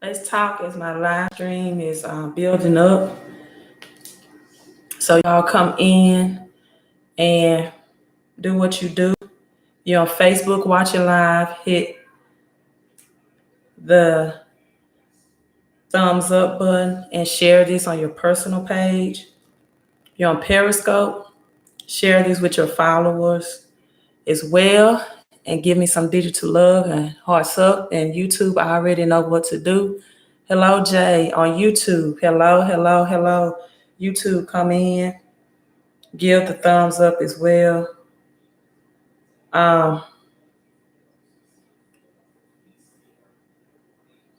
Let's talk as my live stream is building up. So y'all come in and do what you do. You're on Facebook watching live, hit the thumbs up button and share this on your personal page. You're on Periscope, share this with your followers as well and give me some digital love and hearts up. And YouTube, I already know what to do. Hello, Jay on YouTube. Hello. YouTube, come in. Give the thumbs up as well.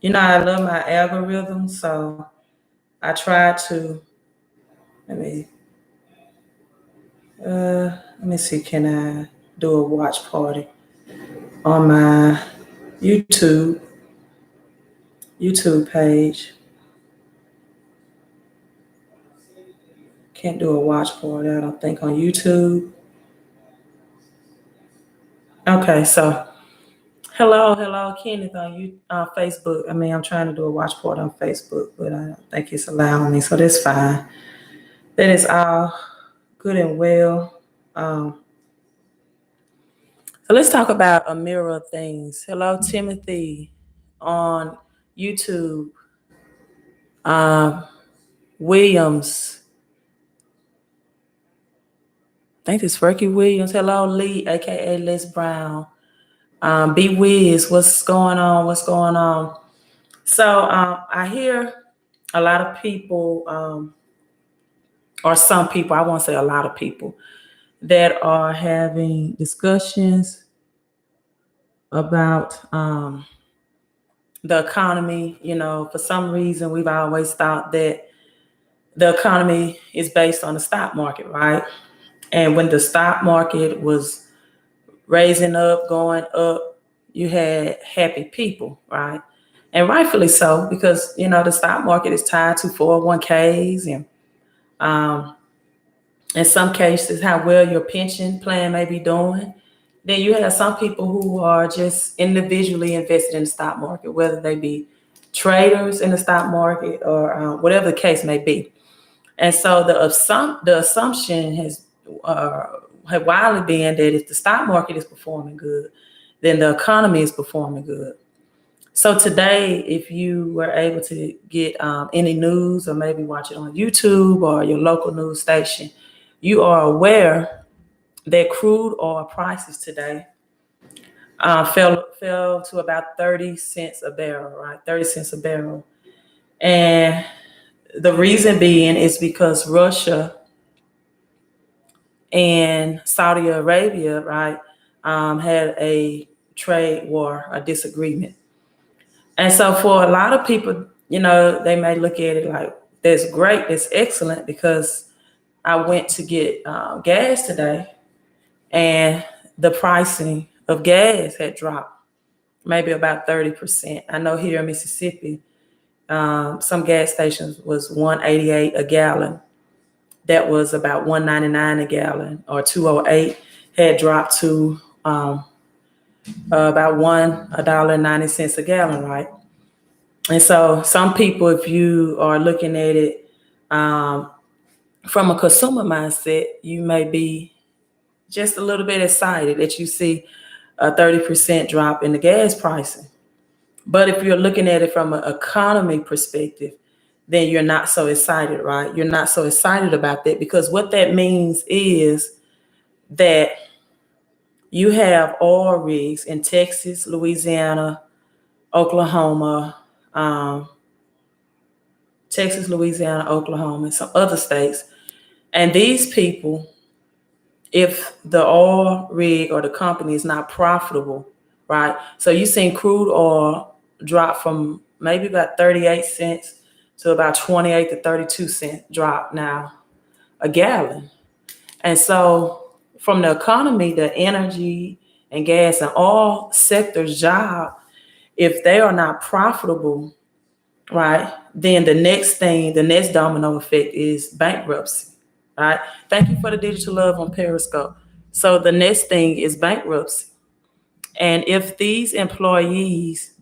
You know, I love my algorithm, so I try to, let me see, can I do a watch party on my YouTube page? Can't do a watch party, I don't think, on YouTube. Okay, so hello, Kenneth on Facebook. I mean, I'm trying to do a watch party on Facebook, but I don't think it's allowing me, so that's fine. That is all good and well. So let's talk about a mirror of things. Hello, Timothy on YouTube. Williams. I think it's Ricky Williams. Hello, Lee, aka Les Brown. B Wiz, what's going on? So I hear a lot of people, or some people, I won't say a lot of people, that are having discussions about the economy. You know, for some reason, we've always thought that the economy is based on the stock market, right? And when the stock market was raising up, going up, you had happy people, right? And rightfully so, because, you know, the stock market is tied to 401ks and in some cases, how well your pension plan may be doing. Then you have some people who are just individually invested in the stock market, whether they be traders in the stock market or whatever the case may be. And so the assumption has widely been that if the stock market is performing good, then the economy is performing good. So today, if you were able to get any news or maybe watch it on YouTube or your local news station, you are aware that crude oil prices today fell to about 30 cents a barrel, right? 30 cents a barrel. And the reason being is because Russia and Saudi Arabia, right, had a trade war, a disagreement. And so for a lot of people, you know, they may look at it like, that's great, that's excellent, because I went to get gas today and the pricing of gas had dropped maybe about 30%. I know here in Mississippi, some gas stations was $1.88 a gallon. That was about $1.99 a gallon, or $2.08 had dropped to about $1.90 a gallon, right? And so some people, if you are looking at it from a consumer mindset, you may be just a little bit excited that you see a 30% drop in the gas pricing. But if you're looking at it from an economy perspective, then you're not so excited, right? You're not so excited about that, because what that means is that you have oil rigs in Texas, Louisiana, Oklahoma, and some other states. And these people, if the oil rig or the company is not profitable, right? So you've seen crude oil drop from maybe about 38 cents to about 28 to 32 cent drop now a gallon. And so from the economy, the energy and gas and all sectors job, if they are not profitable, right, then the next domino effect is bankruptcy, right? Thank you for the digital love on Periscope. So the next thing is bankruptcy. And if these employees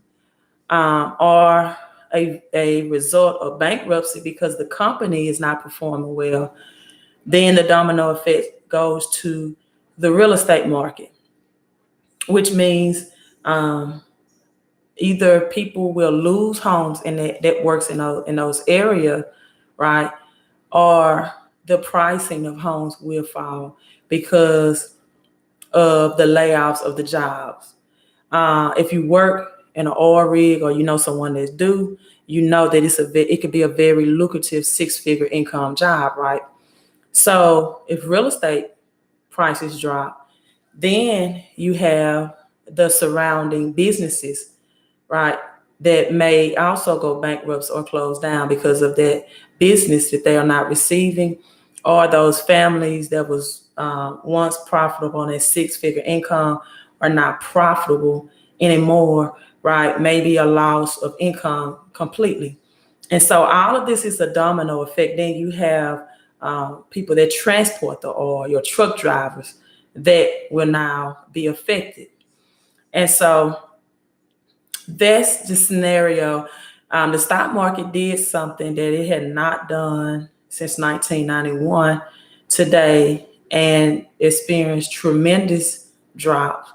are a result of bankruptcy because the company is not performing well, then the domino effect goes to the real estate market, which means either people will lose homes and that works in those areas, right? Or the pricing of homes will fall because of the layoffs of the jobs. If you work in an oil rig or you know someone that's do, you know that it could be a very lucrative 6-figure income job, right? So if real estate prices drop, then you have the surrounding businesses, right, that may also go bankrupt or close down because of that business that they are not receiving, or those families that was once profitable on a 6-figure income are not profitable anymore, right? Maybe a loss of income completely. And so all of this is a domino effect. Then you have people that transport the oil, your truck drivers, that will now be affected. And so that's the scenario. The stock market did something that it had not done since 1991 today and experienced tremendous drops.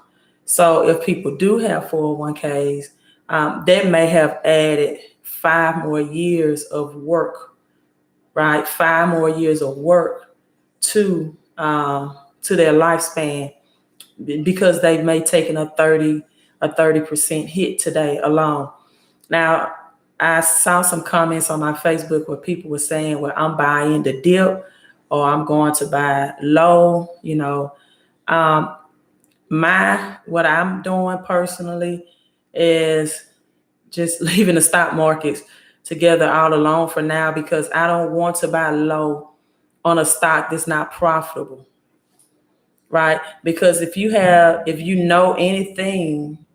So if people do have 401ks, that may have added 5 more years of work, right? 5 more years of work to their lifespan because they may taken a 30% hit today alone. Now, I saw some comments on my Facebook where people were saying, well, I'm buying the dip or I'm going to buy low, what I'm doing personally is just leaving the stock markets together all alone for now, because I don't want to buy low on a stock that's not profitable, right? Because if you know anything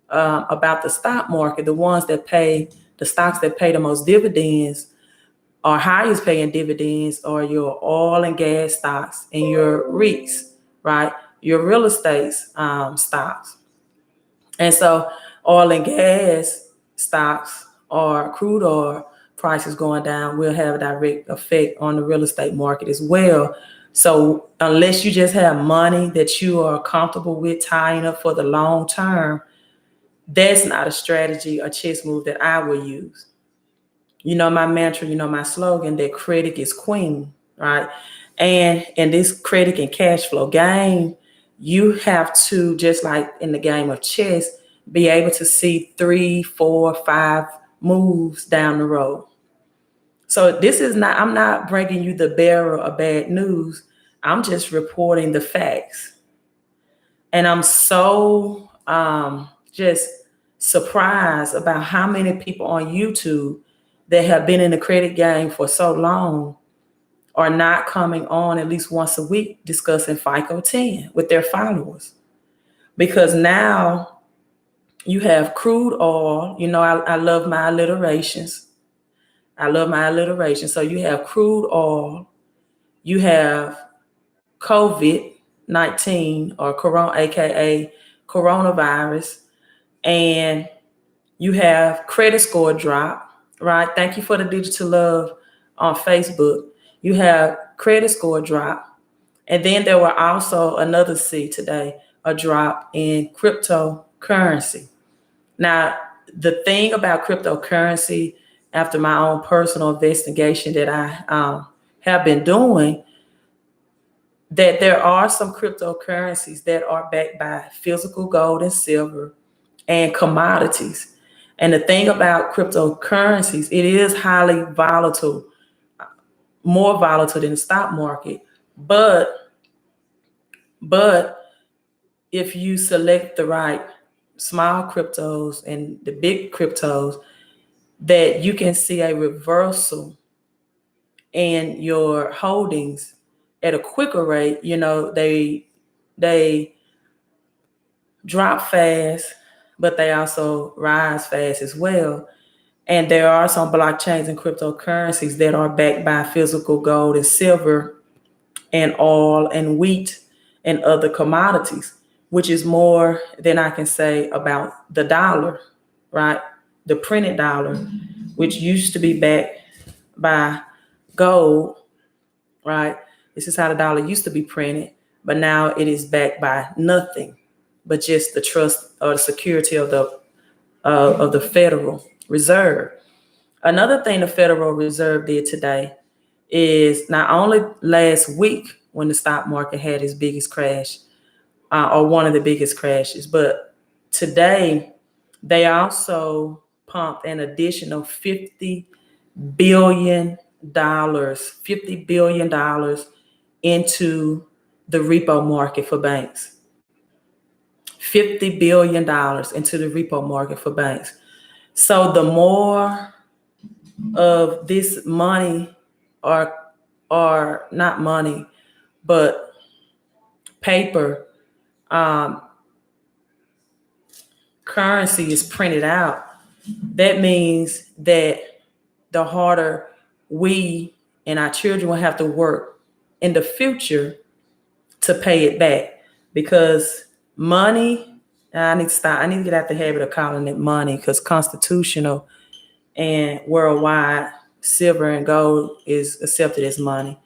about the stock market, the stocks that pay the most dividends or highest paying dividends are your oil and gas stocks and your REITs, right? Your real estate stocks. And so oil and gas stocks or crude oil prices going down will have a direct effect on the real estate market as well. So unless you just have money that you are comfortable with tying up for the long term, that's not a strategy or chess move that I will use. You know my mantra, you know my slogan, that credit is queen, right? And in this credit and cash flow game, you have to, just like in the game of chess, be able to see 3, 4, 5 moves down the road. So I'm not bringing you the bearer of bad news. I'm just reporting the facts. And I'm so just surprised about how many people on YouTube that have been in the credit game for so long are not coming on at least once a week discussing FICO 10 with their followers. Because now you have crude oil. I love my alliterations. So you have crude oil, you have COVID-19 or corona, aka coronavirus, and you have credit score drop, right? Thank you for the digital love on Facebook. You have credit score drop. And then there were also another C today, a drop in cryptocurrency. Now, the thing about cryptocurrency, after my own personal investigation that I have been doing, that there are some cryptocurrencies that are backed by physical gold and silver and commodities. And the thing about cryptocurrencies, it is highly volatile, more volatile than the stock market. But if you select the right small cryptos and the big cryptos, that you can see a reversal in your holdings at a quicker rate. They drop fast, but they also rise fast as well. And there are some blockchains and cryptocurrencies that are backed by physical gold and silver and oil and wheat and other commodities, which is more than I can say about the dollar, right? The printed dollar. which used to be backed by gold, right? This is how the dollar used to be printed, but now it is backed by nothing but just the trust or the security of the Federal Reserve. Another thing the Federal Reserve did today is not only last week when the stock market had its biggest crash, or one of the biggest crashes, but today they also pumped an additional $50 billion into the repo market for banks. $50 billion into the repo market for banks. So the more of this money, or not money, but paper, currency is printed out, that means that the harder we and our children will have to work in the future to pay it back. Because money, I need to stop. I need to get out the habit of calling it money, because constitutional and worldwide, silver and gold is accepted as money.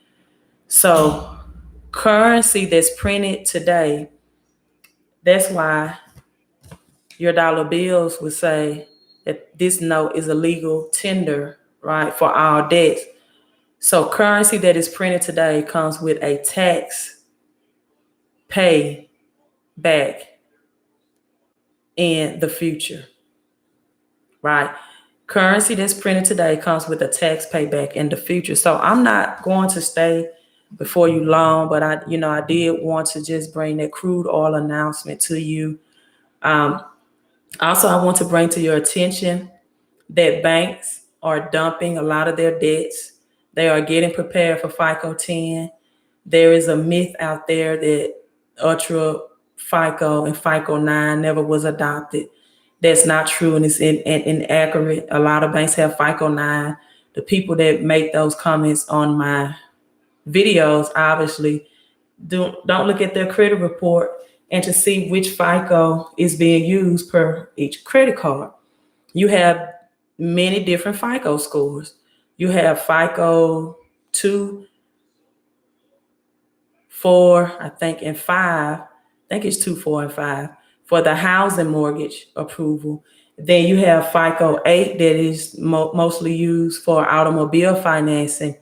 So currency that's printed today, that's why your dollar bills would say that this note is a legal tender, right, for all debts. So currency that is printed today comes with a tax pay back in the future, right? Currency that's printed today comes with a tax payback in the future. So I'm not going to stay before you long, but I did want to just bring that crude oil announcement to you. Also, I want to bring to your attention that banks are dumping a lot of their debts. They are getting prepared for FICO 10. There is a myth out there that Ultra FICO and FICO 9 never was adopted. That's not true, and it's inaccurate. A lot of banks have FICO 9. The people that make those comments on my videos obviously don't look at their credit report and to see which FICO is being used per each credit card. You have many different FICO scores. You have FICO 2, 4, I think, and 5. I think it's 2, 4, and 5 for the housing mortgage approval. Then you have FICO 8 that is mostly used for automobile financing,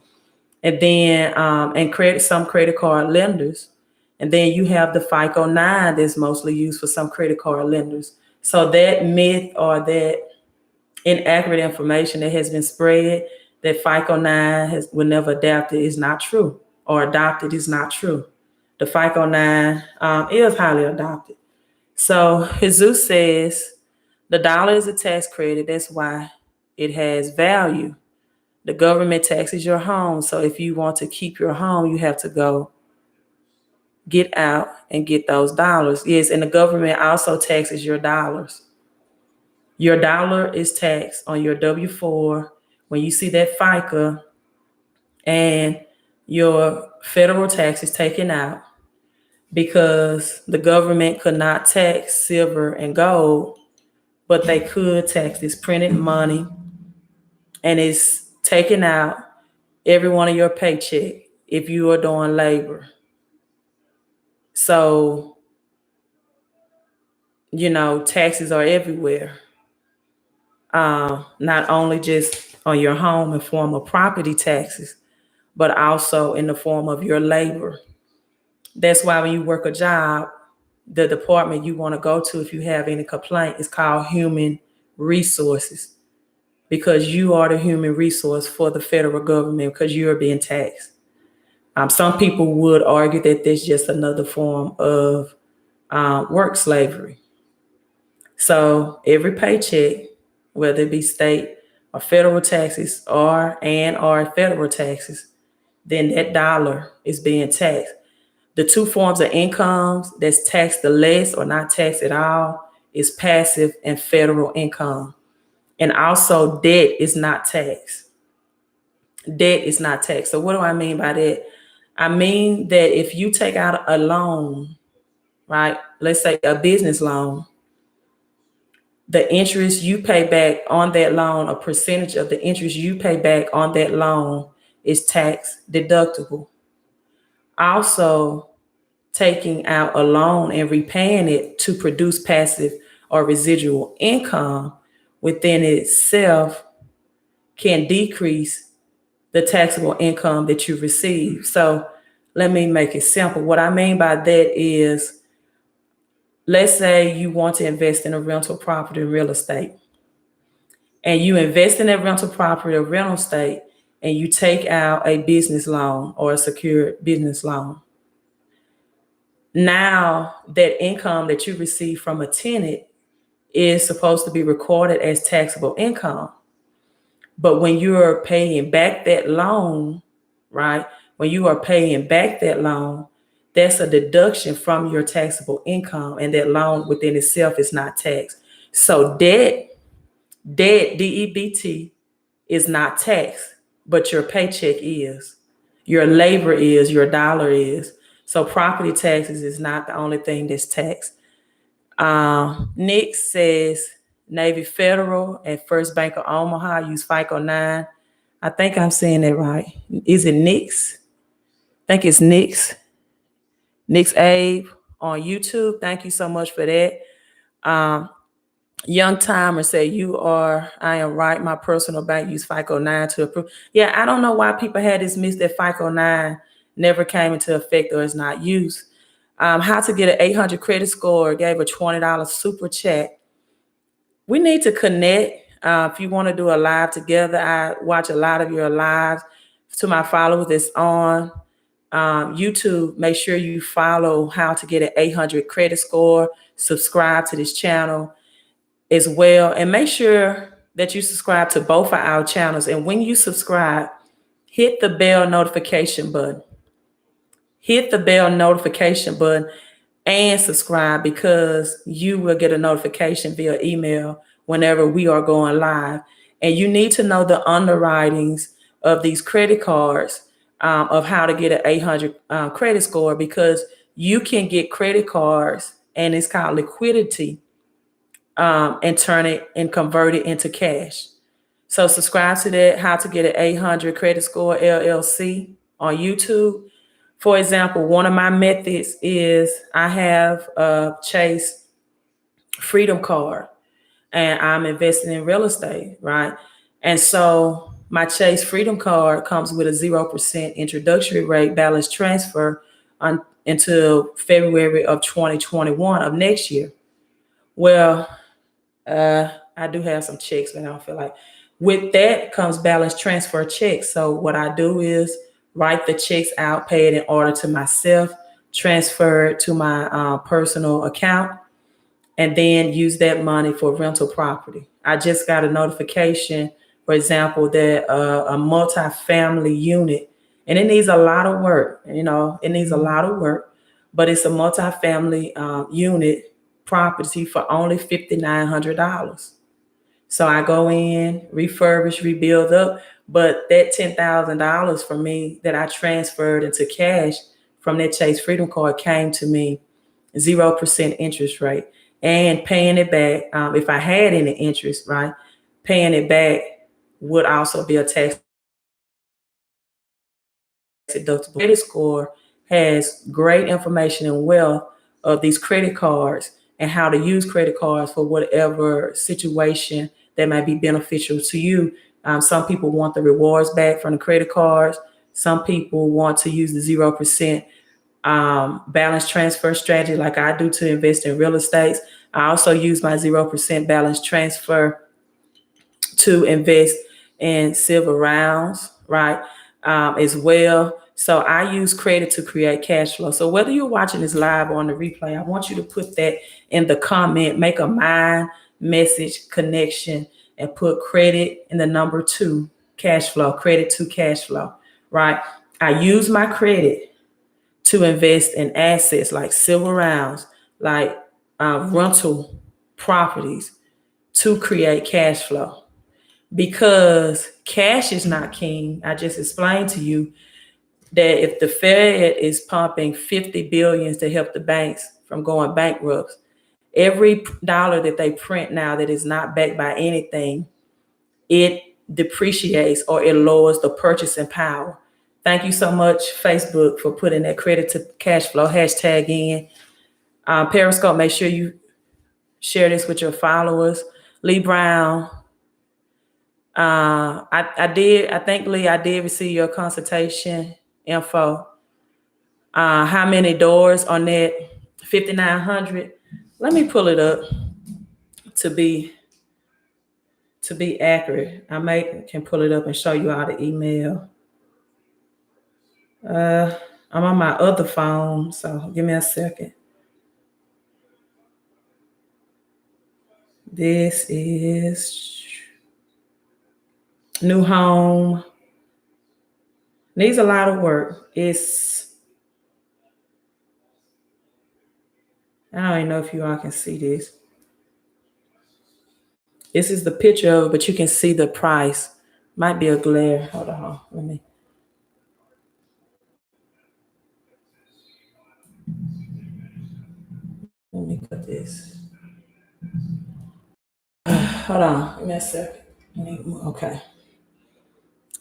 and then some credit card lenders. And then you have the FICO 9 that's mostly used for some credit card lenders. So that myth or that inaccurate information that has been spread that FICO 9 will never adapt is not true, or adopted is not true. The FICO 9 is highly adopted. So Jesus says the dollar is a tax credit. That's why it has value. The government taxes your home. So if you want to keep your home, you have to go get out and get those dollars. Yes, and the government also taxes your dollars. Your dollar is taxed on your W-4 when you see that FICA, and your federal tax is taken out, because the government could not tax silver and gold, but they could tax this printed money, and it's taken out every one of your paycheck if you are doing labor. So, taxes are everywhere. Not only just on your home in form of property taxes, but also in the form of your labor. That's why when you work a job, the department you want to go to if you have any complaint is called human resources, because you are the human resource for the federal government, because you're being taxed. Some people would argue that there's just another form of work slavery. So every paycheck, whether it be state or federal taxes or federal taxes, then that dollar is being taxed. The two forms of incomes that's taxed the less or not taxed at all is passive and federal income. And also debt is not taxed. Debt is not taxed. So what do I mean by that? I mean that if you take out a loan, right, let's say a business loan, the interest you pay back on that loan, a percentage of the interest you pay back on that loan is tax deductible. Also, taking out a loan and repaying it to produce passive or residual income within itself can decrease the taxable income that you receive. So let me make it simple. What I mean by that is, let's say you want to invest in a rental property in real estate, and you invest in that rental property or rental estate, and you take out a business loan or a secured business loan. Now that income that you receive from a tenant is supposed to be recorded as taxable income. But when you are paying back that loan, right? When you are paying back that loan, that's a deduction from your taxable income, and that loan within itself is not taxed. So debt, DEBT, is not taxed, but your paycheck is, your labor is, your dollar is. So property taxes is not the only thing that's taxed. Nick says Navy Federal and First Bank of Omaha use FICO 9. I think I'm saying that right. Is it Nick's? I think it's Nick's Abe on YouTube. Thank you so much for that. Young Timer say I am right. My personal bank use FICO 9 to approve. Yeah, I don't know why people had this myth that FICO 9 never came into effect or is not used. How to get an 800 credit score, gave a $20 super chat. We need to connect. If you want to do a live together, I watch a lot of your lives. To my followers that's on YouTube, make sure you follow How to Get an 800 Credit Score. Subscribe to this channel as well. And make sure that you subscribe to both of our channels. And when you subscribe, hit the bell notification button. Hit the bell notification button and subscribe, because you will get a notification via email whenever we are going live. And you need to know the underwritings of these credit cards, of how to get an 800 credit score, because you can get credit cards, and it's called liquidity, and turn it and convert it into cash. So subscribe to that, How to Get an 800 Credit Score LLC on YouTube. For example, one of my methods is I have a Chase Freedom Card, and I'm investing in real estate, right? And so my Chase Freedom Card comes with a 0% introductory rate balance transfer until February of 2021 of next year. Well, I do have some checks, but I don't feel like. With that comes balance transfer checks. So what I do is write the checks out, pay it in order to myself, transfer it to my personal account, and then use that money for rental property. I just got a notification, for example, that a multifamily unit, and it needs a lot of work, it needs a lot of work, but it's a multifamily unit property for only $5,900. So I go in, refurbish, rebuild up, but that $10,000 for me that I transferred into cash from that Chase Freedom Card came to me 0% interest rate, and paying it back. If I had any interest, right, paying it back would also be a tax deductible. Credit score has great information and wealth of these credit cards and how to use credit cards for whatever situation that might be beneficial to you. Some people want the rewards back from the credit cards. Some people want to use the 0% balance transfer strategy like I do to invest in real estate. I also use my 0% balance transfer to invest in silver rounds, right, as well. So I use credit to create cash flow. So whether you're watching this live or on the replay, I want you to put that in the comment, make a mind message connection, and put credit in the number 2, cash flow, credit to cash flow, right? I use my credit to invest in assets like silver rounds, like rental properties, to create cash flow, because cash is not king. I just explained to you that if the Fed is pumping 50 billion to help the banks from going bankrupt, Every dollar that they print now that is not backed by anything, it depreciates or it lowers the purchasing power. Thank you so much, Facebook, for putting that credit to cash flow hashtag in. Periscope, make sure you share this with your followers. Lee Brown, I think, Lee, I did receive your consultation info. How many doors on that 5,900? Let me pull it up to be accurate. I can pull it up and show you all the email. I'm on my other phone, so give me a second. This is new home. Needs a lot of work. I don't even know if you all can see this. This is the picture of it, but you can see the price. Might be a glare. Hold on. Let me cut this. Hold on. Give me a second. Okay.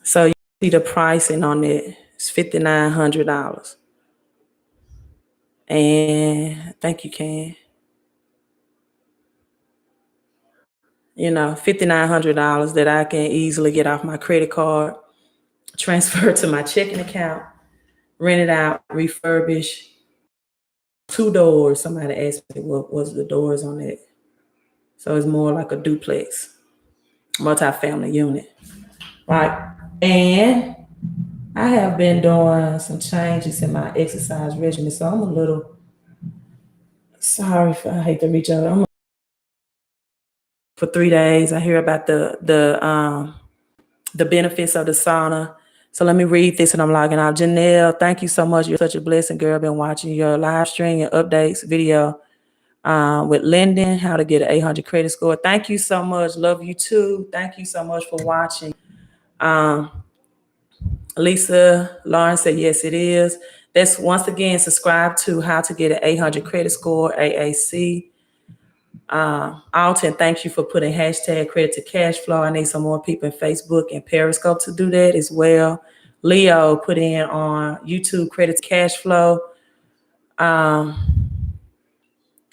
So you see the pricing on it. It's $5,900. And I think you can. $5,900 that I can easily get off my credit card, transfer to my checking account, rent it out, refurbish. 2 doors. Somebody asked me what was the doors on it. So it's more like a duplex, multi-family unit, right? And I have been doing some changes in my exercise regimen, so I'm a little sorry I hate to reach out. For 3 days, I hear about the benefits of the sauna. So let me read this and I'm logging out. Janelle, thank you so much. You're such a blessing, girl. Been watching your live stream and updates video with Lyndon, how to get an 800 credit score. Thank you so much. Love you too. Thank you so much for watching. Lisa Lauren said, yes, it is. That's once again, subscribe to how to get an 800 credit score, AAC. Alton, thank you for putting hashtag credit to cash flow. I need some more people in Facebook and Periscope to do that as well. Leo put in on YouTube credit to cash flow.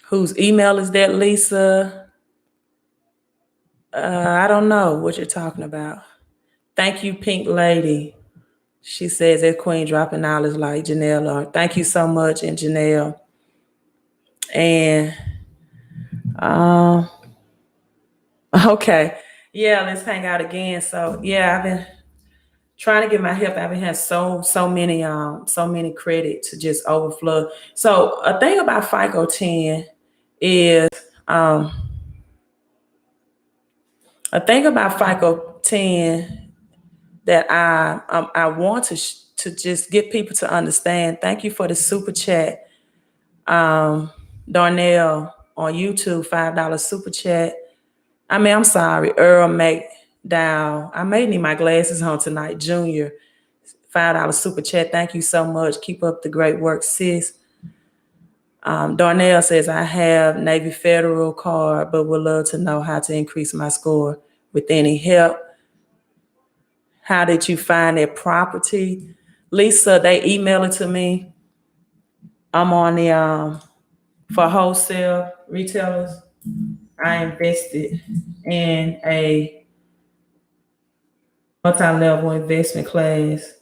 Whose email is that, Lisa? I don't know what you're talking about. Thank you, Pink Lady. She says that Queen dropping knowledge like Janelle. Thank you so much, and Janelle. And okay. Yeah, let's hang out again. So yeah, I've been trying to get my help. I've been having so many credit to just overflow. So a thing about FICO 10 is that I want to just get people to understand. Thank you for the super chat. Darnell on YouTube, $5 super chat. I'm sorry, Earl McDowell. I may need my glasses on tonight. Junior, $5 super chat. Thank you so much. Keep up the great work, sis. Darnell says, I have Navy Federal card, but would love to know how to increase my score with any help. How did you find that property? Lisa, they email it to me. I'm on the for wholesale retailers. I invested in a multi-level investment class,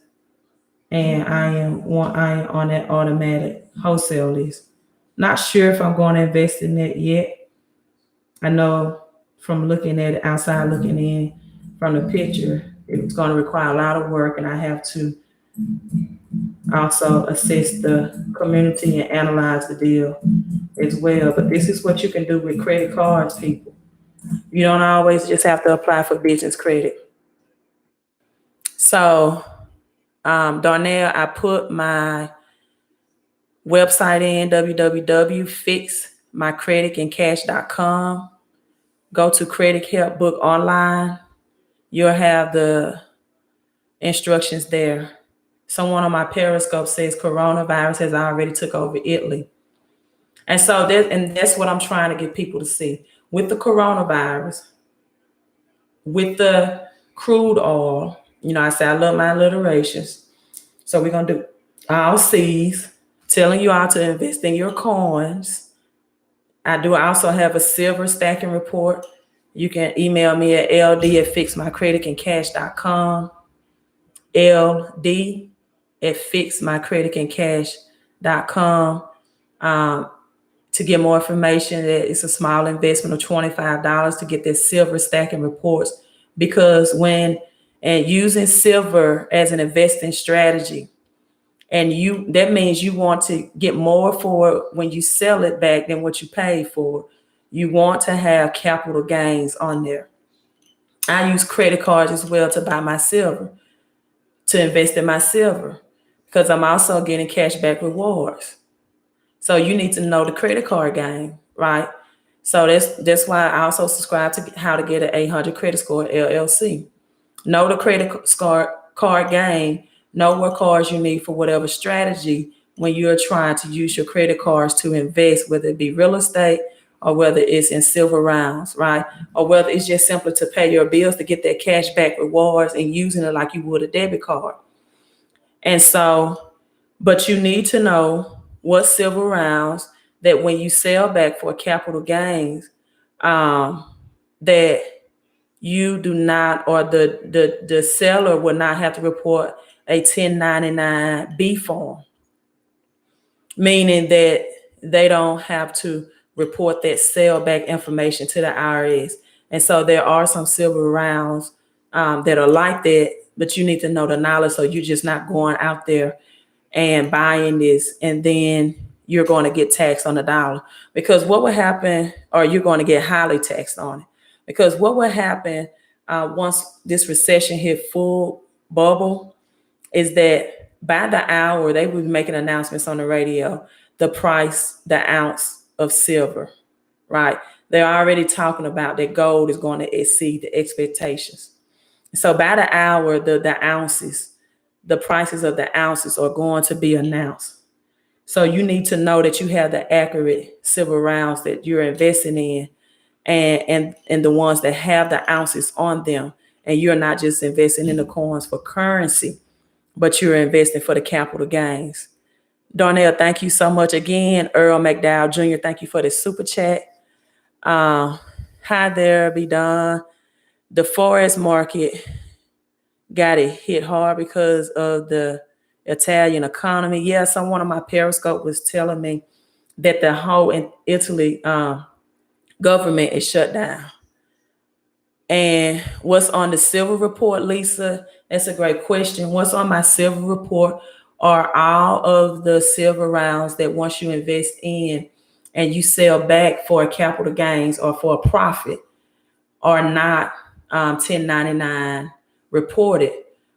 and I am on that automatic wholesale list. Not sure if I'm going to invest in that yet. I know from looking at it outside, looking in from the picture, it's going to require a lot of work, and I have to also assess the community and analyze the deal as well. But this is what you can do with credit cards, people. You don't always just have to apply for business credit. So, Darnell, I put my website in, www.fixmycreditandcash.com. Go to Credit Help Book Online. You'll have the instructions there. Someone on my Periscope says coronavirus has already took over Italy. And so that's what I'm trying to get people to see. With the coronavirus, with the crude oil, I say I love my alliterations. So we're going to do all C's, telling you all to invest in your coins. I do also have a silver stacking report. You can email me at ld@fixmycreditandcash.com, ld@fixmycreditandcash.com. To get more information, it's a small investment of $25 to get this silver stacking reports. Because using silver as an investing strategy, and that means you want to get more for it when you sell it back than what you paid for. You want to have capital gains on there. I use credit cards as well to buy my silver, to invest in my silver, because I'm also getting cashback rewards. So you need to know the credit card game, right? So that's why I also subscribe to How to Get an 800 Credit Score, LLC. Know the credit card game. Know what cards you need for whatever strategy when you're trying to use your credit cards to invest, whether it be real estate or whether it's in silver rounds, right? Or whether it's just simply to pay your bills to get that cash back rewards and using it like you would a debit card. And so, but you need to know what silver rounds that when you sell back for capital gains, that you do not, or the seller will not have to report a 1099-B form, meaning that they don't have to report that sell back information to the IRS. And so there are some silver rounds that are like that, but you need to know the knowledge, so you're just not going out there and buying this and then you're going to get taxed on the dollar. Because what will happen, or you're going to get highly taxed on it. Because what will happen once this recession hit full bubble is that by the hour, they will be making announcements on the radio, the price, the ounce of silver, right? They're already talking about that gold is going to exceed the expectations. So by the hour, the ounces, the prices of the ounces are going to be announced. So you need to know that you have the accurate silver rounds that you're investing in, and the ones that have the ounces on them. And you're not just investing in the coins for currency, but you're investing for the capital gains. Darnell, thank you so much again. Earl McDowell Jr., thank you for the super chat. Hi there, be done. The forex market got it hit hard because of the Italian economy. Yeah, one of my Periscope was telling me that the whole in Italy government is shut down. And what's on the silver report, Lisa? That's a great question. What's on my silver report are all of the silver rounds that once you invest in and you sell back for capital gains or for a profit are not 1099 reported.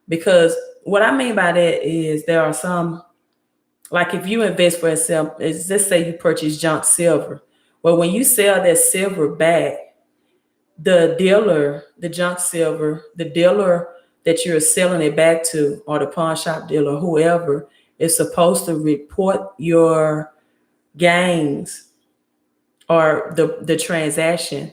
Because what I mean by that is there are some, like if you invest for yourself, let's say you purchase junk silver. Well, when you sell that silver back, the dealer, the junk silver, the dealer that you're selling it back to, or the pawn shop dealer, whoever, is supposed to report your gains or the transaction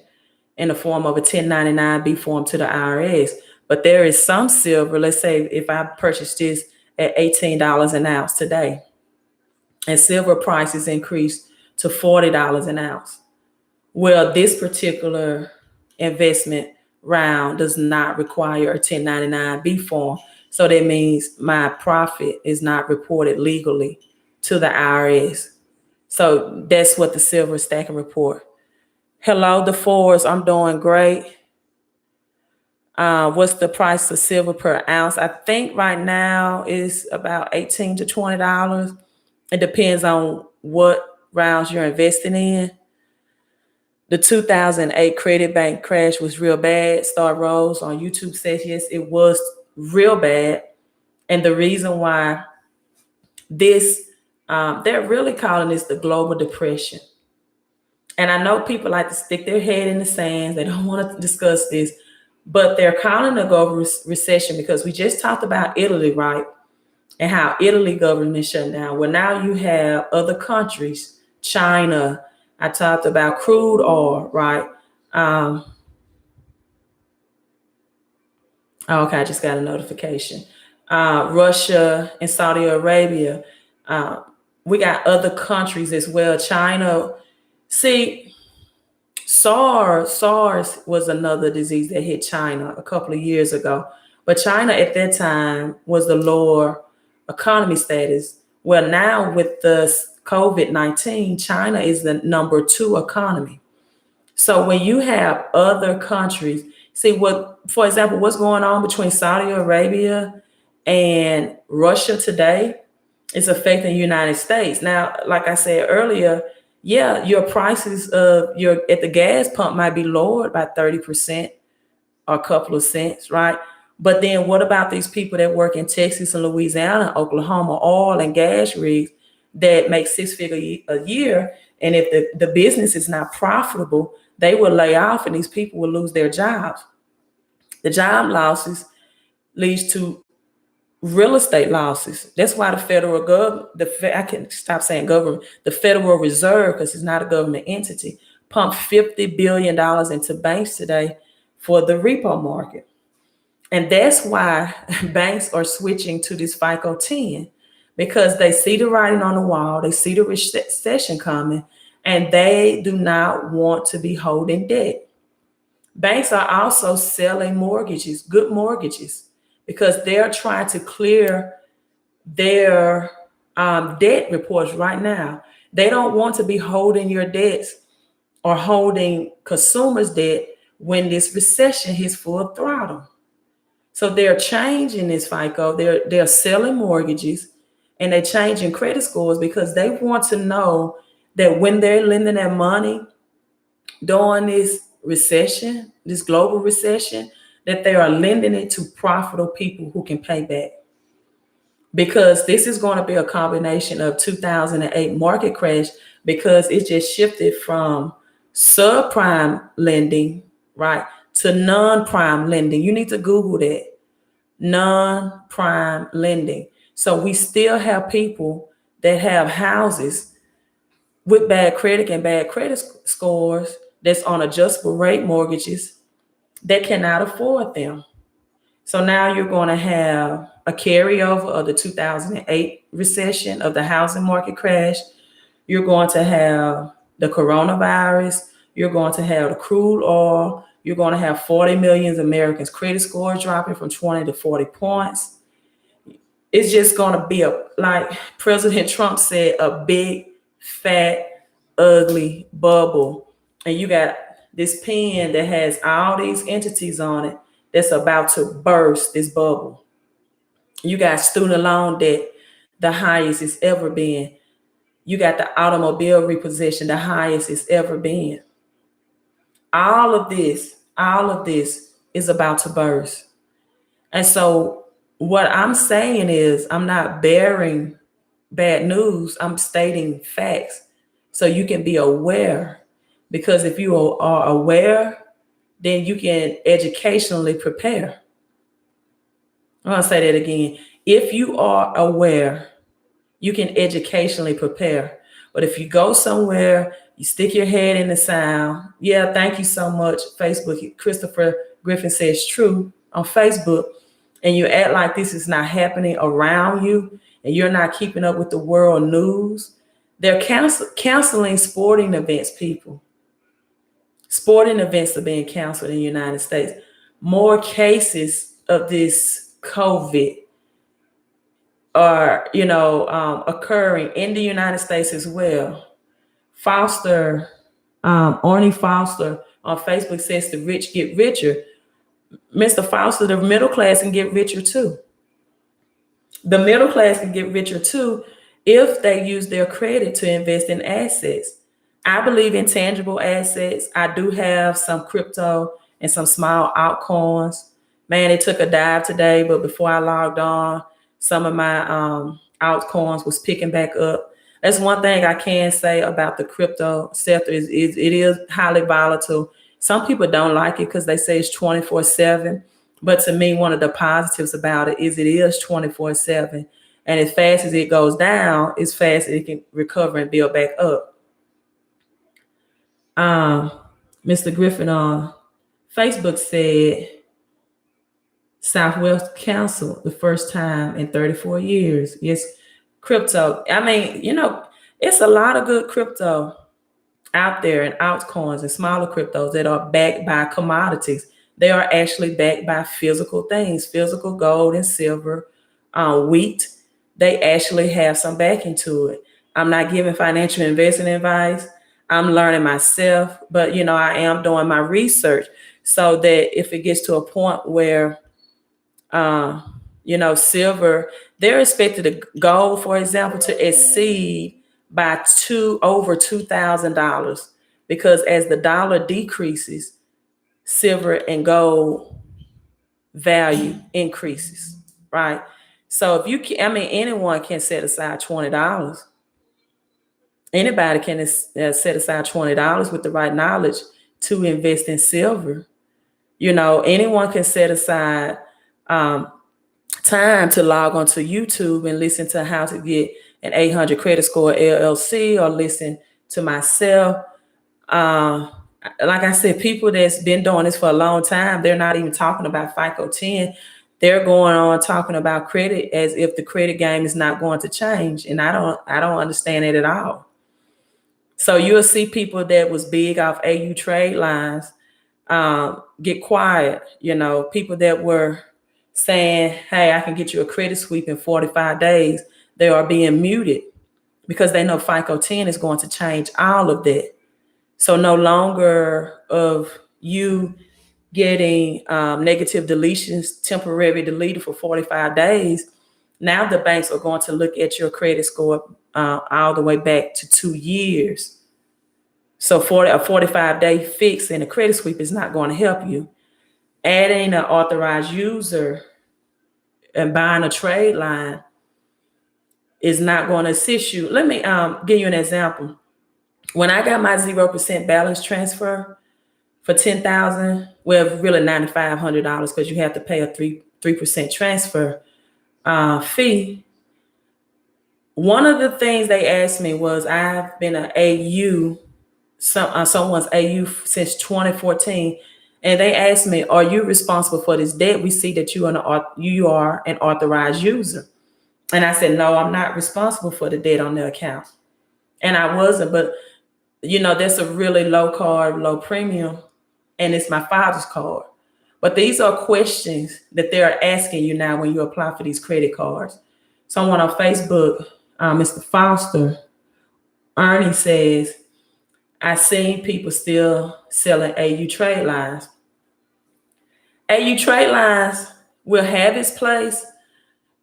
in the form of a 1099-B form to the IRS. But there is some silver, let's say if I purchased this at $18 an ounce today, and silver prices increased to $40 an ounce. Well, this particular investment round does not require a 1099-B form. So that means my profit is not reported legally to the IRS. So that's what the silver stacking report. Hello, the fours. I'm doing great. What's the price of silver per ounce? I think right now is about $18 to $20. It depends on what rounds you're investing in. The 2008 credit bank crash was real bad. Star Rose on YouTube says, yes, it was real bad. And the reason why this, they're really calling this the global depression. And I know people like to stick their head in the sand. They don't want to discuss this, but they're calling it a global recession because we just talked about Italy, right? And how Italy government shut down. Well, now you have other countries, China. I talked about crude oil, right? Okay, I just got a notification. Russia and Saudi Arabia. We got other countries as well. China. See, SARS was another disease that hit China a couple of years ago. But China at that time was the lower economy status. Well, now with the COVID-19, China is the number 2 economy. So when you have other countries, see what, for example, what's going on between Saudi Arabia and Russia today is affecting the United States. Now, like I said earlier, yeah, your prices of your at the gas pump might be lowered by 30% or a couple of cents, right? But then what about these people that work in Texas and Louisiana, Oklahoma, oil and gas rigs that make 6-figure a year? And if the business is not profitable, they will lay off and these people will lose their jobs. The job losses leads to real estate losses. That's why the federal government, I can stop saying government, the Federal Reserve, because it's not a government entity, pumped $50 billion into banks today for the repo market. And that's why banks are switching to this FICO 10, because they see the writing on the wall, they see the recession coming, and they do not want to be holding debt. Banks are also selling mortgages, good mortgages, because they're trying to clear their debt reports right now. They don't want to be holding your debts or holding consumers' debt when this recession hits full throttle. So they're changing this FICO. They're selling mortgages and they're changing credit scores because they want to know that when they're lending their money during this recession, this global recession, that they are lending it to profitable people who can pay back. Because this is going to be a combination of 2008 market crash, because it just shifted from subprime lending, right, to non-prime lending. You need to Google that, non-prime lending. So we still have people that have houses with bad credit and bad credit scores that's on adjustable rate mortgages that cannot afford them. So now you're going to have a carryover of the 2008 recession, of the housing market crash. You're going to have the coronavirus. You're going to have the crude oil. You're going to have 40 million Americans' credit scores dropping from 20 to 40 points. It's just going to be like President Trump said, a big, fat, ugly bubble. And you got this pen that has all these entities on it that's about to burst this bubble. You got student loan debt, the highest it's ever been. You got the automobile repossession, the highest it's ever been. All of this is about to burst. And so what I'm saying is, I'm not bearing bad news. I'm stating facts so you can be aware. Because if you are aware, then you can educationally prepare. I'm going to say that again. If you are aware, you can educationally prepare. But if you go somewhere, you stick your head in the sand. Yeah, thank you so much, Facebook. Christopher Griffin says true on Facebook. And you act like this is not happening around you and you're not keeping up with the world news. They're canceling sporting events, people. Sporting events are being canceled in the United States. More cases of this COVID are, occurring in the United States as well. Foster, Arnie Foster on Facebook says the rich get richer. Mr. Foster, the middle class can get richer too. The middle class can get richer too if they use their credit to invest in assets. I believe in tangible assets. I do have some crypto and some small altcoins. Man, it took a dive today, but before I logged on, some of my altcoins was picking back up. That's one thing I can say about the crypto sector is it is highly volatile. Some people don't like it because they say it's 24/7. But to me, one of the positives about it is 24/7. And as fast as it goes down, as fast as it can recover and build back up. Mr. Griffin on Facebook said Southwest canceled the first time in 34 years. Yes, crypto. I mean, it's a lot of good crypto out there and altcoins and smaller cryptos that are backed by commodities. They are actually backed by physical things, physical gold and silver, wheat. They actually have some backing to it. I'm not giving financial investing advice. I'm learning myself, but I am doing my research so that if it gets to a point where silver, they're expected to gold, for example, to exceed by over $2,000, because as the dollar decreases, silver and gold value increases, right? So if you can, anyone can set aside $20. Anybody can set aside $20 with the right knowledge to invest in silver. Anyone can set aside time to log onto YouTube and listen to how to get an 800 credit score LLC, or listen to myself. Like I said, people that's been doing this for a long time, they're not even talking about FICO 10. They're going on talking about credit as if the credit game is not going to change. And I don't understand it at all. So you'll see people that was big off AU Tradelines get quiet. People that were saying, hey, I can get you a credit sweep in 45 days. They are being muted because they know FICO 10 is going to change all of that. So no longer of you getting negative deletions, temporary deleted for 45 days. Now the banks are going to look at your credit score all the way back to 2 years. So a 45-day fix in a credit sweep is not going to help you. Adding an authorized user and buying a trade line is not going to assist you. Let me give you an example. When I got my 0% balance transfer for $10,000, well, really $9,500, because you have to pay a 3% transfer fee. One of the things they asked me was, I've been an AU, someone's AU since 2014. And they asked me, are you responsible for this debt? We see that you are an authorized user. And I said, no, I'm not responsible for the debt on the account. And I wasn't, but that's a really low card, low premium, and it's my father's card. But these are questions that they're asking you now when you apply for these credit cards. Someone on Facebook, Mr. Foster, Ernie says, I seen people still selling AU trade lines. AU trade lines will have its place.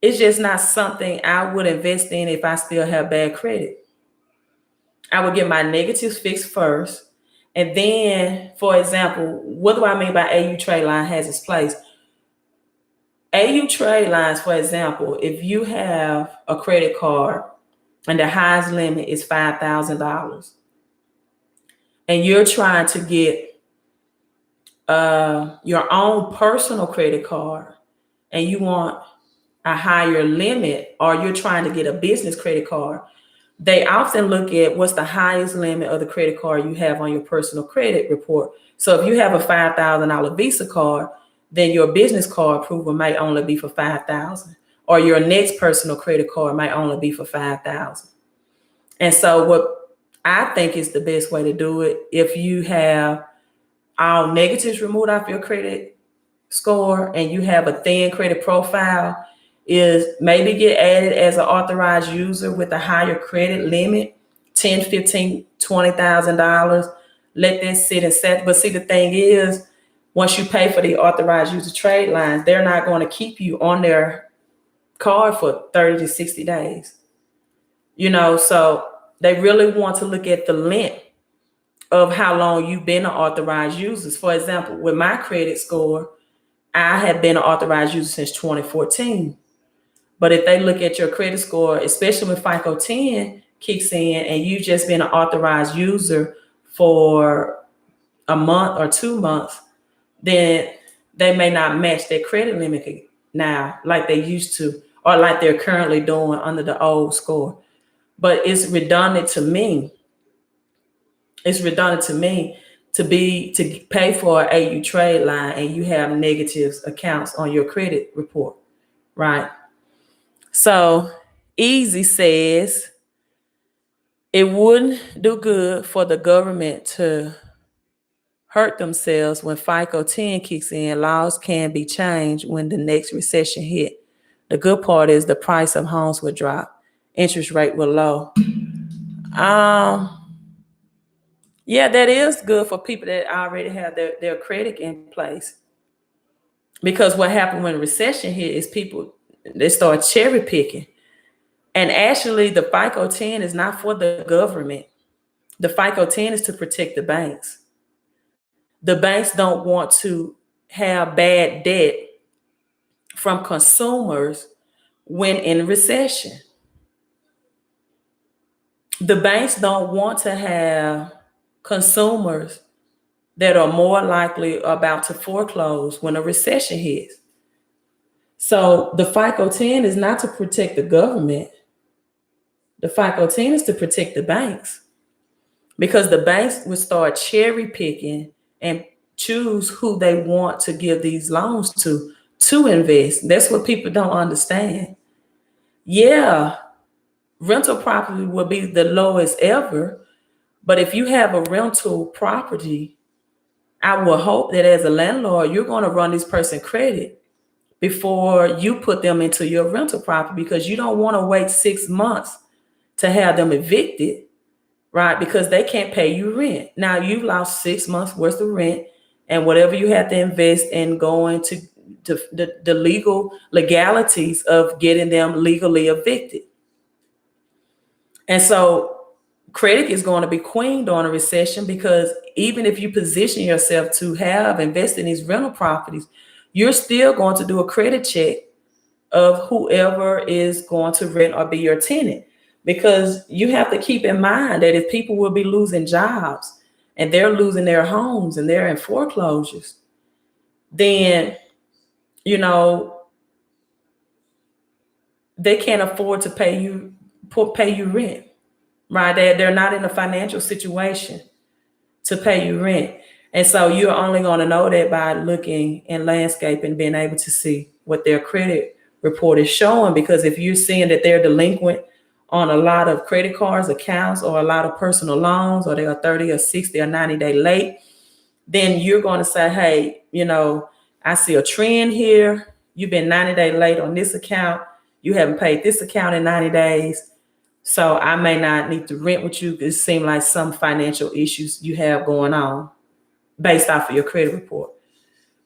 It's just not something I would invest in if I still have bad credit. I would get my negatives fixed first. And then, for example, what do I mean by AU trade line has its place? AU trade lines, for example, if you have a credit card and the highest limit is $5,000, and you're trying to get your own personal credit card, and you want a higher limit, or you're trying to get a business credit card, they often look at what's the highest limit of the credit card you have on your personal credit report. So if you have a $5,000 Visa card, then your business card approval might only be for $5,000, or your next personal credit card might only be for $5,000. And so what I think is the best way to do it, if you have all negatives removed off your credit score and you have a thin credit profile, is maybe get added as an authorized user with a higher credit limit, $10,000, $15,000, $20,000. Let that sit and set. But see, the thing is, once you pay for the authorized user trade lines, they're not going to keep you on their card for 30 to 60 days. So they really want to look at the length of how long you've been an authorized user. For example, with my credit score, I have been an authorized user since 2014. But if they look at your credit score, especially when FICO 10 kicks in and you've just been an authorized user for a month or 2 months, then they may not match their credit limit now like they used to, or like they're currently doing under the old score. But it's redundant to me it's redundant to me to pay for an AU trade line and you have negative accounts on your credit report, right? So Easy says it wouldn't do good for the government to hurt themselves when FICO 10 kicks in. Laws can be changed when the next recession hit. The good part is the price of homes will drop. Interest rate will low. Yeah, that is good for people that already have their credit in place. Because what happened when the recession hit is people, they start cherry picking. And actually, the FICO 10 is not for the government. The FICO 10 is to protect the banks. The banks don't want to have bad debt from consumers when in recession. The banks don't want to have consumers that are more likely about to foreclose when a recession hits. So the FICO 10 is not to protect the government. The FICO 10 is to protect the banks, because the banks would start cherry picking and choose who they want to give these loans to invest. That's what people don't understand. Yeah, rental property will be the lowest ever, but if you have a rental property, I will hope that as a landlord, you're going to run this person credit before you put them into your rental property, because you don't want to wait 6 months to have them evicted, right? Because they can't pay you rent. Now you've lost 6 months worth of rent, and whatever you have to invest in going to the legalities of getting them legally evicted. And so credit is going to be queen during a recession, because even if you position yourself to have invested in these rental properties, you're still going to do a credit check of whoever is going to rent or be your tenant. Because you have to keep in mind that if people will be losing jobs and they're losing their homes and they're in foreclosures, then, they can't afford to pay you rent, right? They're not in a financial situation to pay you rent. And so you're only going to know that by looking in landscape and being able to see what their credit report is showing. Because if you're seeing that they're delinquent on a lot of credit cards, accounts, or a lot of personal loans, or they are 30 or 60 or 90 day late, then you're going to say, hey, I see a trend here. You've been 90 day late on this account. You haven't paid this account in 90 days. So I may not need to rent with you. It seems like some financial issues you have going on based off of your credit report.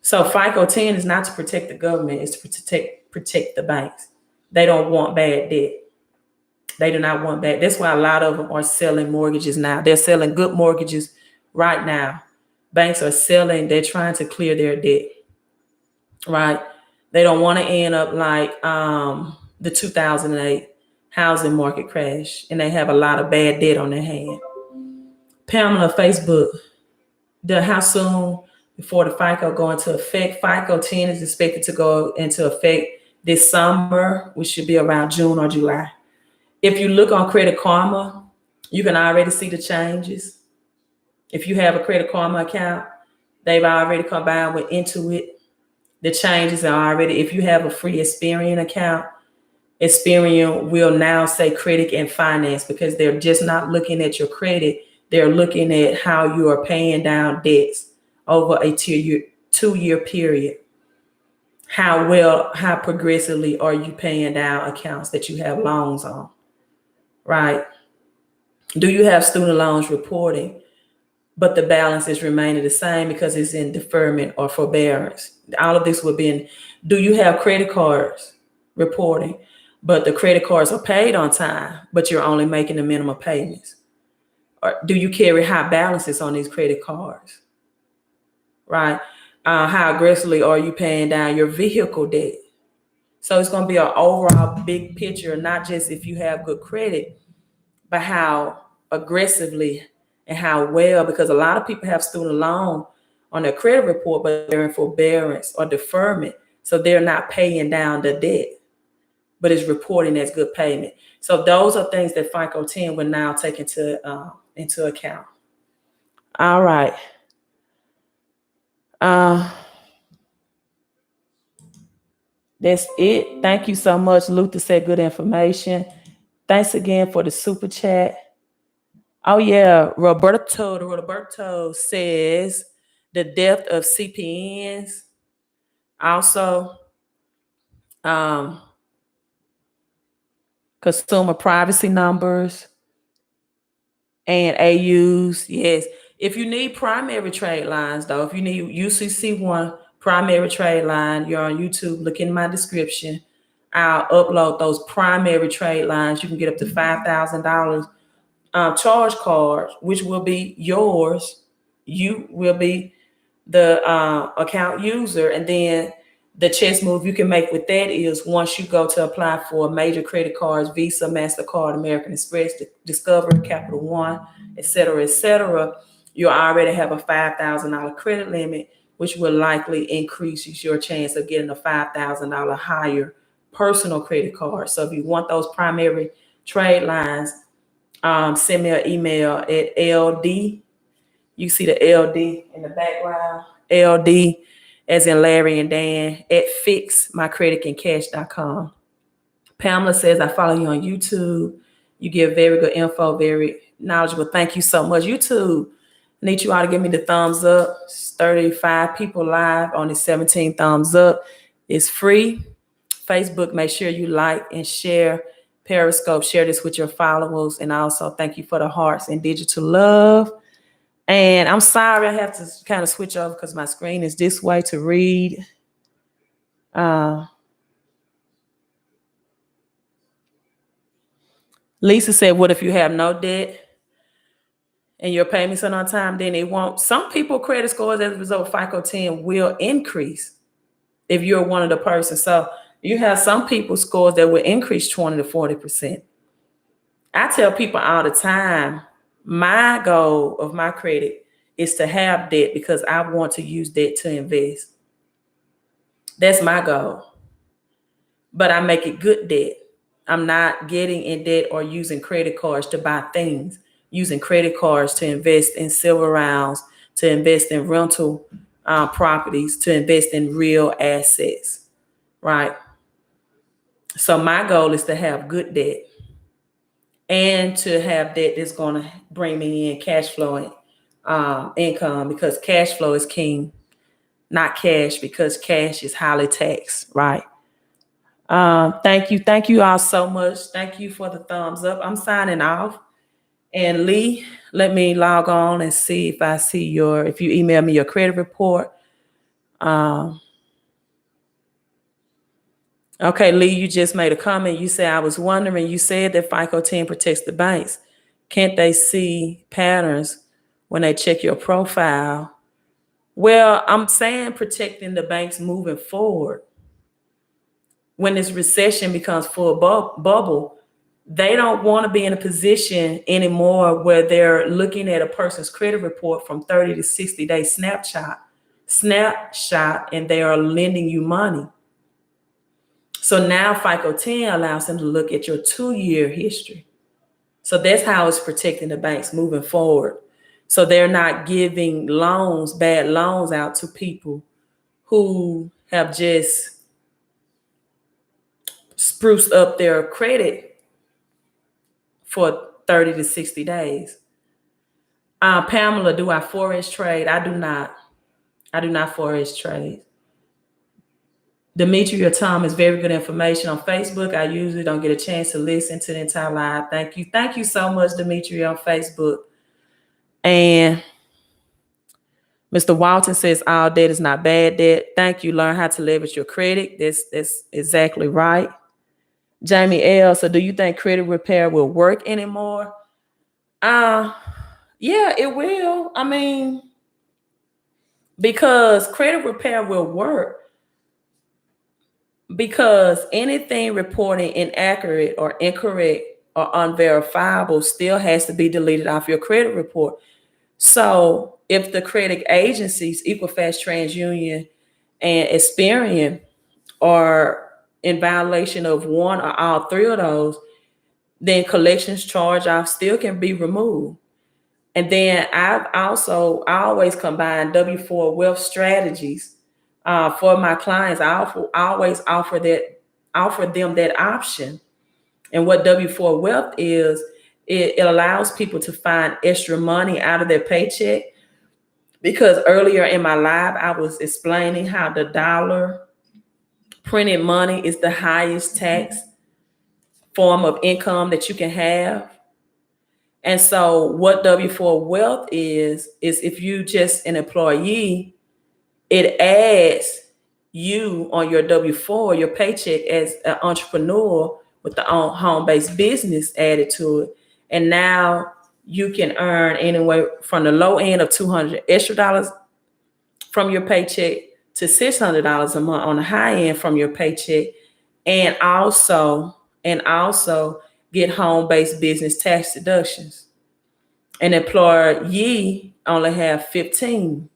So FICO 10 is not to protect the government. It's to protect the banks. They don't want bad debt. They do not want bad. That's why a lot of them are selling mortgages now. They're selling good mortgages right now. Banks are selling. They're trying to clear their debt, right? They don't want to end up like the 2008 housing market crash, and they have a lot of bad debt on their hand. Pamela, Facebook, how soon before the FICO go into effect? FICO 10 is expected to go into effect this summer, which should be around June or July. If you look on Credit Karma, you can already see the changes. If you have a Credit Karma account, they've already combined with Intuit. The changes are already, if you have a free Experian account, Experian will now say credit and finance, because they're just not looking at your credit. They're looking at how you are paying down debts over a 2-year period. How progressively are you paying down accounts that you have loans on, right? Do you have student loans reporting, but the balance is remaining the same because it's in deferment or forbearance? All of this would be in. Do you have credit cards reporting, but the credit cards are paid on time, but you're only making the minimum payments? Or do you carry high balances on these credit cards, right? How aggressively are you paying down your vehicle debt? So it's going to be an overall big picture, not just if you have good credit, but how aggressively and how well, because a lot of people have student loan on their credit report, but they're in forbearance or deferment. So they're not paying down the debt, but it's reporting as good payment. So those are things that FICO 10 will now take into account. All right. That's it. Thank you so much. Luther said good information. Thanks again for the super chat. Oh yeah, Roberto says the depth of CPNs. Also, consumer privacy numbers and AUs. Yes. If you need primary trade lines, though, if you need UCC1 primary trade line, you're on YouTube, look in my description. I'll upload those primary trade lines. You can get up to $5,000 charge cards, which will be yours. You will be the account user. And then the chess move you can make with that is once you go to apply for major credit cards, Visa, MasterCard, American Express, Discover, Capital One, et cetera, you already have a $5,000 credit limit, which will likely increase your chance of getting a $5,000 higher personal credit card. So if you want those primary trade lines, send me an email at LD. You see the LD in the background. LD as in Larry and Dan at 𝒞𝓄𝓃𝓒𝑒𝒾𝓃.com. Pamela says, I follow you on YouTube. You give very good info, very knowledgeable. Thank you so much. YouTube, need you all to give me the thumbs up. It's 35 people live, only 17 thumbs up. It's free. Facebook, make sure you like and share. Periscope, share this with your followers. And also thank you for the hearts and digital love. And I'm sorry I have to kind of switch over because my screen is this way to read. Lisa said, what if you have no debt and your payments are on time? Then it won't. Some people credit scores as a result of FICO 10 will increase if you're one of the persons. So you have some people's scores that will increase 20 to 40%. I tell people all the time, my goal of my credit is to have debt because I want to use debt to invest. That's my goal. But I make it good debt. I'm not getting in debt or using credit cards to buy things, using credit cards to invest in silver rounds, to invest in rental properties, to invest in real assets, right? So my goal is to have good debt and to have debt that's going to bring me in cash flow income, because cash flow is king, not cash, because cash is highly taxed, right? Thank you all so much. Thank you for the thumbs up. I'm signing off. And Lee, let me log on and see if I see if you email me your credit report. Okay, Lee, you just made a comment. You said, I was wondering, you said that FICO 10 protects the banks. Can't they see patterns when they check your profile? Well, I'm saying protecting the banks moving forward. When this recession becomes full bubble, they don't want to be in a position anymore where they're looking at a person's credit report from 30 to 60 day snapshot, and they are lending you money. So now FICO 10 allows them to look at your 2-year history. So that's how it's protecting the banks moving forward. So they're not giving bad loans out to people who have just spruced up their credit for 30 to 60 days. Pamela, do I forex trade? I do not. I do not forex trade. Dimitri or Tom is very good information on Facebook. I usually don't get a chance to listen to the entire live. Thank you. Thank you so much, Dimitri, on Facebook. And Mr. Walton says all debt is not bad debt. Thank you. Learn how to leverage your credit. That's exactly right. Jamie L. So do you think credit repair will work anymore? Yeah, it will. I mean, because credit repair will work. Because anything reporting inaccurate or incorrect or unverifiable still has to be deleted off your credit report. So if the credit agencies, Equifax, TransUnion, and Experian are in violation of one or all three of those, then collections charge-off still can be removed. And then I always combine W4 wealth strategies for my clients. I always offer them that option. And what W4 wealth is, it allows people to find extra money out of their paycheck. Because earlier in my live, I was explaining how the dollar printed money is the highest tax form of income that you can have. And so what W4 wealth is if you just an employee, it adds you on your W4, your paycheck as an entrepreneur with the home-based business added to it. And now you can earn anywhere from the low end of $200 extra from your paycheck to $600 a month on the high end from your paycheck, and also get home-based business tax deductions. An employee only have 15.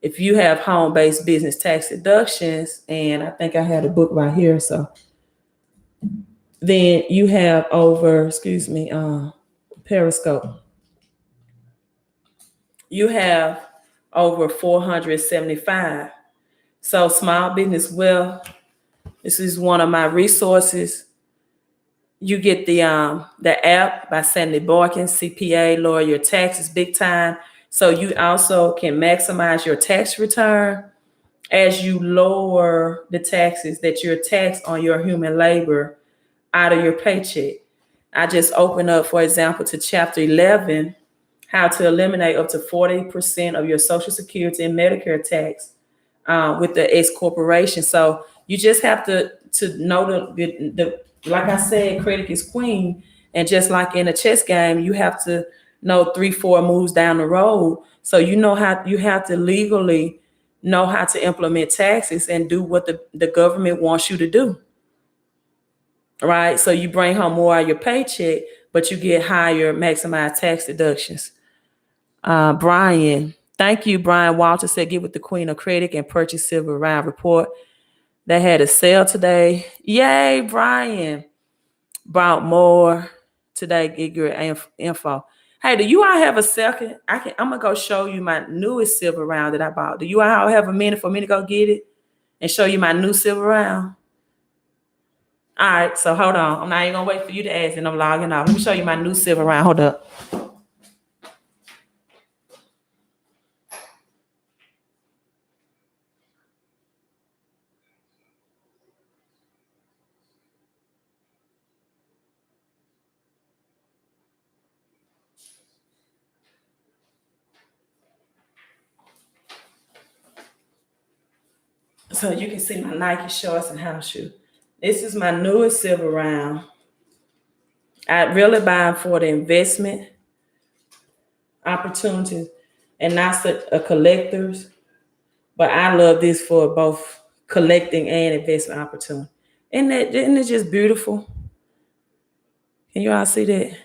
If you have home-based business tax deductions, and I think I had a book right here, so then you have over, Periscope. You have over 475. So small business wealth, this is one of my resources. You get the app by 𝒲𝒽𝑒𝓇𝑒𝒾𝓉, CPA, lower your taxes big time. So you also can maximize your tax return as you lower the taxes that you're taxed on your human labor out of your paycheck. I just opened up, for example, to chapter 11, how to eliminate up to 40% of your Social Security and Medicare tax with the S corporation. So you just have to know the like I said, credit is queen. And just like in a chess game, you have to know 3-4 moves down the road. So you have to legally know how to implement taxes and do what the government wants you to do. Right? So you bring home more out of your paycheck, but you get higher maximized tax deductions. Brian, thank you. Brian Walter said, get with the Queen of Credit and purchase Silver Round Report. They had a sale today. Yay, Brian. Bought more today. Get your info. Hey, do you all have a second? I'm gonna go show you my newest silver round that I bought. Do you all have a minute for me to go get it and show you my new silver round? All right, so hold on. I'm not even gonna wait for you to ask, and I'm logging off. Let me show you my new silver round. Hold up. So you can see my Nike shorts and house shoe. This is my newest silver round. I really buy them for the investment opportunities and not a collectors. But I love this for both collecting and investment opportunity. Isn't it just beautiful? Can you all see that?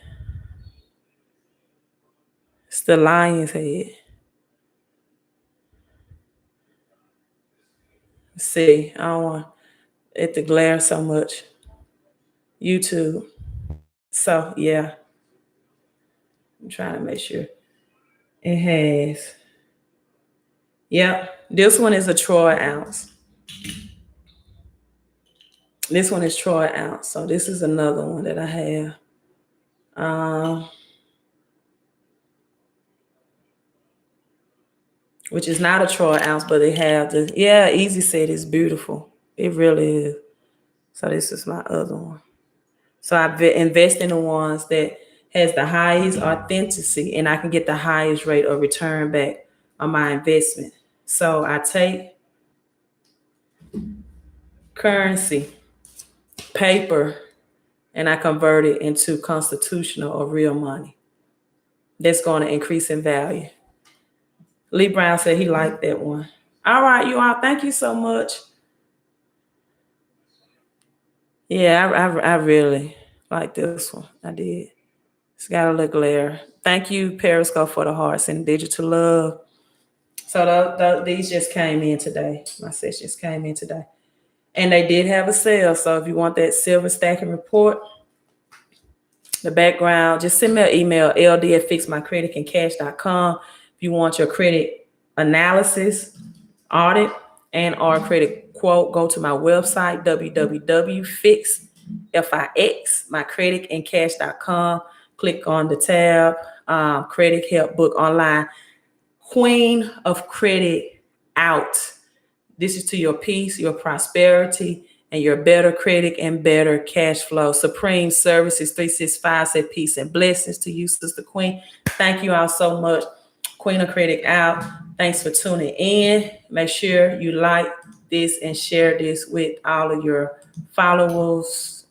It's the lion's head. Let's see, I don't want it to glare so much. YouTube. So yeah, I'm trying to make sure it has. Yep, this one is a troy ounce. This one is troy ounce. So this is another one that I have. Which is not a troy ounce, but they have the, Easy said it's beautiful. It really is. So this is my other one. So I invest in the ones that has the highest authenticity and I can get the highest rate of return back on my investment. So I take currency, paper, and I convert it into constitutional or real money. That's going to increase in value. Lee Brown said he liked that one. All right, you all, thank you so much. Yeah, I really like this one. I did. It's got a little glare. Thank you, Periscope, for the hearts and digital love. So these just came in today. My sessions came in today. And they did have a sale. So if you want that silver stacking report, the background, just send me an email, ld@fixmycreditandcash.com. If you want your credit analysis, audit, and or credit quote, go to my website, www.fixmycreditandcash.com. Click on the tab, Credit Help Book Online. Queen of Credit out. This is to your peace, your prosperity, and your better credit and better cash flow. Supreme Services 365 said peace and blessings to you, Sister Queen. Thank you all so much. Queen of Credit out. Thanks for tuning in. Make sure you like this and share this with all of your followers,